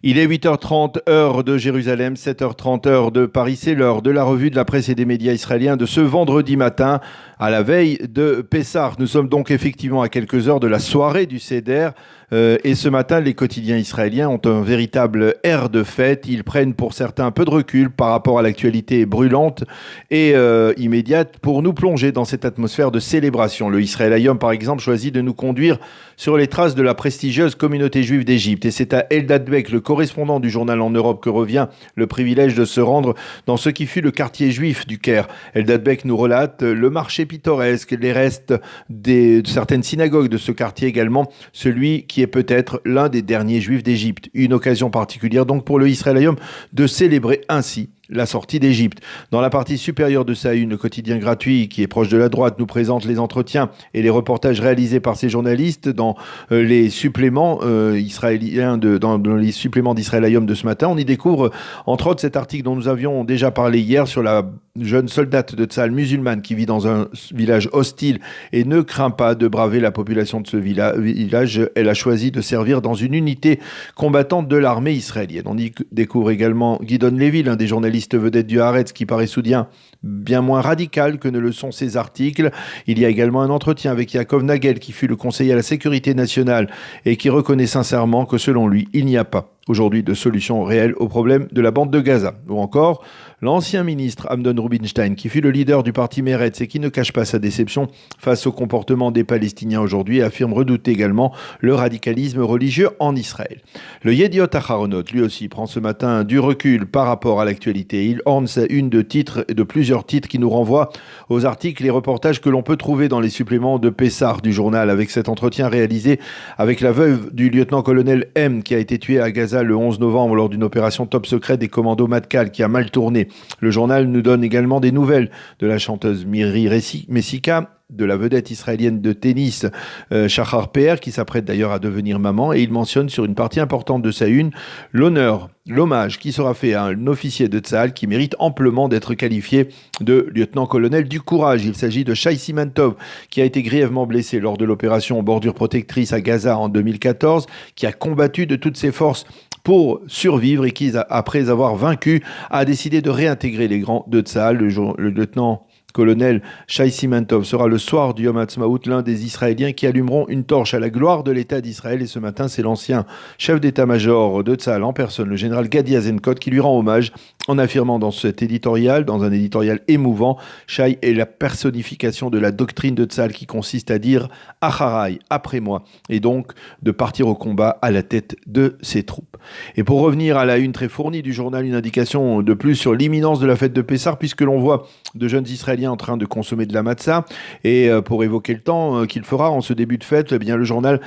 Il est 8h30 heure de Jérusalem, 7h30 heure de Paris. C'est l'heure de la revue de la presse et des médias israéliens de ce vendredi matin, à la veille de Pessah. Nous sommes donc effectivement à quelques heures de la soirée du Seder. Et ce matin, les quotidiens israéliens ont un véritable air de fête. Ils prennent pour certains un peu de recul par rapport à l'actualité brûlante et immédiate pour nous plonger dans cette atmosphère de célébration. Le Israël Hayom, par exemple, choisit de nous conduire sur les traces de la prestigieuse communauté juive d'Égypte. Et c'est à Eldad Beck, le correspondant du journal en Europe, que revient le privilège de se rendre dans ce qui fut le quartier juif du Caire. Eldad Beck nous relate le marché pittoresque, les restes de certaines synagogues de ce quartier également, celui qui est peut-être l'un des derniers juifs d'Égypte. Une occasion particulière donc pour le Israël Hayom de célébrer ainsi la sortie d'Égypte. Dans la partie supérieure de sa une, le quotidien gratuit qui est proche de la droite nous présente les entretiens et les reportages réalisés par ces journalistes dans les suppléments israéliens dans les suppléments d'Israël Hayom de ce matin. On y découvre entre autres cet article dont nous avions déjà parlé hier sur la jeune soldate de Tsahal musulmane qui vit dans un village hostile et ne craint pas de braver la population de ce village. Elle a choisi de servir dans une unité combattante de l'armée israélienne. On y découvre également Gidon Levy, l'un des journalistes vedette du Haaretz, qui paraît soudain bien moins radical que ne le sont ses articles. Il y a également un entretien avec Yaakov Nagel, qui fut le conseiller à la sécurité nationale et qui reconnaît sincèrement que selon lui, il n'y a pas aujourd'hui de solution réelle au problème de la bande de Gaza. Ou encore, l'ancien ministre Amnon Rubinstein, qui fut le leader du parti Meretz et qui ne cache pas sa déception face au comportement des Palestiniens aujourd'hui, affirme redouter également le radicalisme religieux en Israël. Le Yediot Aharonot, lui aussi, prend ce matin du recul par rapport à l'actualité. Il orne sa une de plusieurs titres qui nous renvoient aux articles et reportages que l'on peut trouver dans les suppléments de Pessah du journal, avec cet entretien réalisé avec la veuve du lieutenant-colonel M qui a été tué à Gaza le 11 novembre lors d'une opération top secret des commandos Matkal qui a mal tourné. Le journal nous donne également des nouvelles de la chanteuse Miri Messika, de la vedette israélienne de tennis Shahar Peer, qui s'apprête d'ailleurs à devenir maman, et il mentionne sur une partie importante de sa une l'hommage qui sera fait à un officier de Tsahal qui mérite amplement d'être qualifié de lieutenant-colonel du courage. Il s'agit de Shai Simantov, qui a été grièvement blessé lors de l'opération Bordure Protectrice à Gaza en 2014, qui a combattu de toutes ses forces pour survivre et qui, après avoir vaincu, a décidé de réintégrer les grands de Tsahal. Le lieutenant-colonel Shai Simantov sera le soir du Yom Ha'atzmaut l'un des Israéliens qui allumeront une torche à la gloire de l'État d'Israël. Et ce matin, c'est l'ancien chef d'état-major de Tsahal en personne, le général Gadi Eisenkot, qui lui rend hommage en affirmant dans un éditorial émouvant, Shai est la personnification de la doctrine de Tsahal qui consiste à dire « Acharai, après moi », et donc de partir au combat à la tête de ses troupes. Et pour revenir à la une très fournie du journal, une indication de plus sur l'imminence de la fête de Pessah, puisque l'on voit de jeunes Israéliens en train de consommer de la matzah. Et pour évoquer le temps qu'il fera en ce début de fête, eh bien, le journal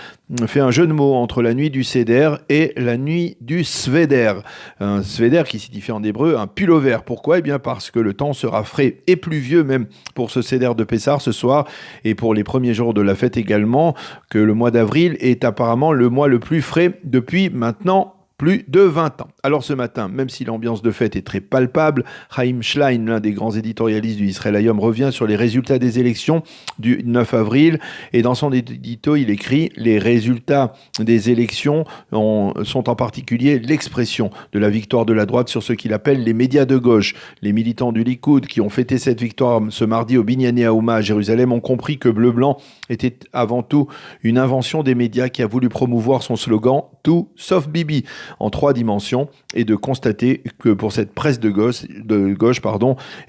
fait un jeu de mots entre la nuit du Seder et la nuit du Sveder. Un Sveder qui signifie en hébreu un pullover. Pourquoi ? Eh bien parce que le temps sera frais et pluvieux même pour ce Seder de Pessah ce soir et pour les premiers jours de la fête également, que le mois d'avril est apparemment le mois le plus frais depuis maintenant plus de 20 ans. Alors ce matin, même si l'ambiance de fête est très palpable, Chaim Schlein, l'un des grands éditorialistes du Israël Hayom, revient sur les résultats des élections du 9 avril. Et dans son édito, il écrit « Les résultats des élections sont en particulier l'expression de la victoire de la droite sur ce qu'il appelle les médias de gauche. Les militants du Likoud qui ont fêté cette victoire ce mardi au Binyané Haouma à Jérusalem ont compris que Bleu-Blanc était avant tout une invention des médias qui a voulu promouvoir son slogan « Tout sauf Bibi » en 3 dimensions et de constater que pour cette presse de gauche,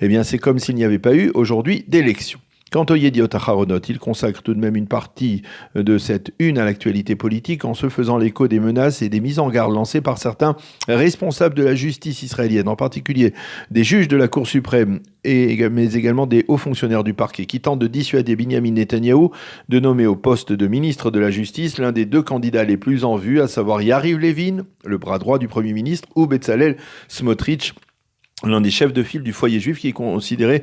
eh bien c'est comme s'il n'y avait pas eu aujourd'hui d'élection. Quant au Yediot Aharonot, il consacre tout de même une partie de cette une à l'actualité politique en se faisant l'écho des menaces et des mises en garde lancées par certains responsables de la justice israélienne, en particulier des juges de la Cour suprême, mais également des hauts fonctionnaires du parquet, qui tentent de dissuader Binyamin Netanyahou de nommer au poste de ministre de la Justice l'un des 2 candidats les plus en vue, à savoir Yariv Levin, le bras droit du Premier ministre, ou Bezalel Smotrich, l'un des chefs de file du foyer juif qui est considéré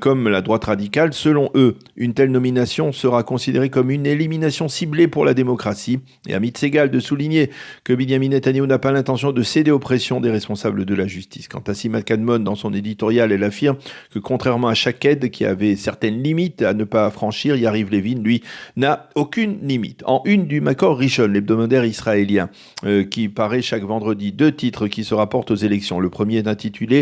comme la droite radicale. Selon eux, une telle nomination sera considérée comme une élimination ciblée pour la démocratie. Et Amit Segal de souligner que Binyamin Netanyahou n'a pas l'intention de céder aux pressions des responsables de la justice. Quant à Simal Kadmon, dans son éditorial, elle affirme que contrairement à Shaked, qui avait certaines limites à ne pas franchir, Yariv Levin, lui, n'a aucune limite. En une du Makor Rishon, l'hebdomadaire israélien, qui paraît chaque vendredi, 2 titres qui se rapportent aux élections. Le premier est intitulé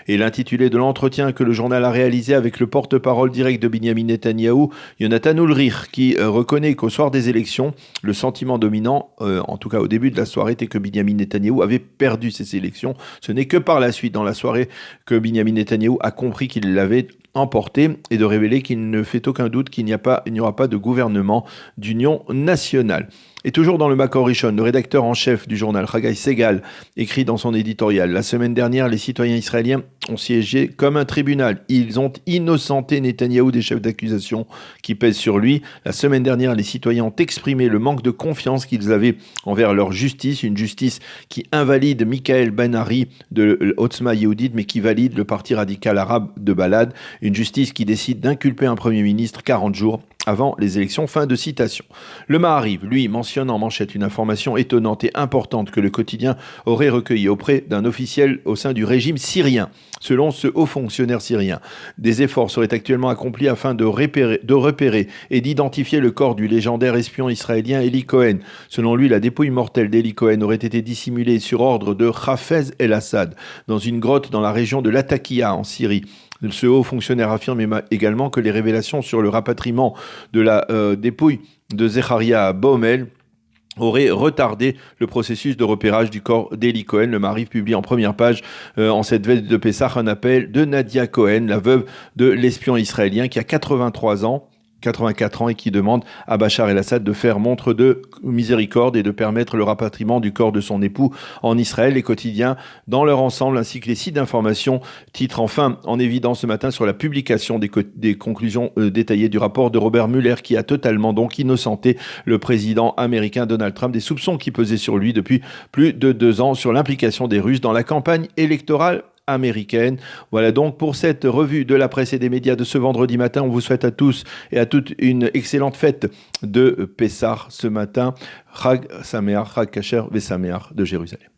et l'intitulé de l'entretien que le journal a réalisé avec le porte-parole direct de Binyamin Netanyahou, Yonatan Ulrich, qui reconnaît qu'au soir des élections, le sentiment dominant, en tout cas au début de la soirée, était que Binyamin Netanyahou avait perdu ces élections. Ce n'est que par la suite, dans la soirée, que Binyamin Netanyahou a compris qu'il l'avait emporté et de révéler qu'il ne fait aucun doute qu'il n'y aura pas de gouvernement d'union nationale. Et toujours dans le Makor Rishon, le rédacteur en chef du journal, Haggai Segal, écrit dans son éditorial: la semaine dernière, les citoyens israéliens ont siégé comme un tribunal. Ils ont innocenté Netanyahou des chefs d'accusation qui pèsent sur lui. La semaine dernière, les citoyens ont exprimé le manque de confiance qu'ils avaient envers leur justice, une justice qui invalide Michael Ben-Ari de Otzma Yehudit, mais qui valide le parti radical arabe de Balad, une justice qui décide d'inculper un Premier ministre 40 jours avant les élections. Fin de citation. Le Maariv, lui, mentionne en manchette une information étonnante et importante que le quotidien aurait recueillie auprès d'un officiel au sein du régime syrien. Selon ce haut fonctionnaire syrien, des efforts seraient actuellement accomplis afin de repérer et d'identifier le corps du légendaire espion israélien Eli Cohen. Selon lui, la dépouille mortelle d'Eli Cohen aurait été dissimulée sur ordre de Hafez el-Assad dans une grotte dans la région de Latakia en Syrie. Ce haut fonctionnaire affirme également que les révélations sur le rapatriement de la dépouille de Zecharia Baumel aurait retardé le processus de repérage du corps d'Eli Cohen. Le Maariv publie en première page, en cette veille de Pessah, un appel de Nadia Cohen, la veuve de l'espion israélien qui a 84 ans et qui demande à Bachar el-Assad de faire montre de miséricorde et de permettre le rapatriement du corps de son époux en Israël. Les quotidiens, dans leur ensemble, ainsi que les sites d'information, titrent enfin en évidence ce matin sur la publication des conclusions détaillées du rapport de Robert Mueller, qui a totalement donc innocenté le président américain Donald Trump des soupçons qui pesaient sur lui depuis plus de 2 ans sur l'implication des Russes dans la campagne électorale américaine. Voilà donc pour cette revue de la presse et des médias de ce vendredi matin. On vous souhaite à tous et à toutes une excellente fête de Pessah ce matin. Chag Sameach, Chag Kasher Vesameach de Jérusalem.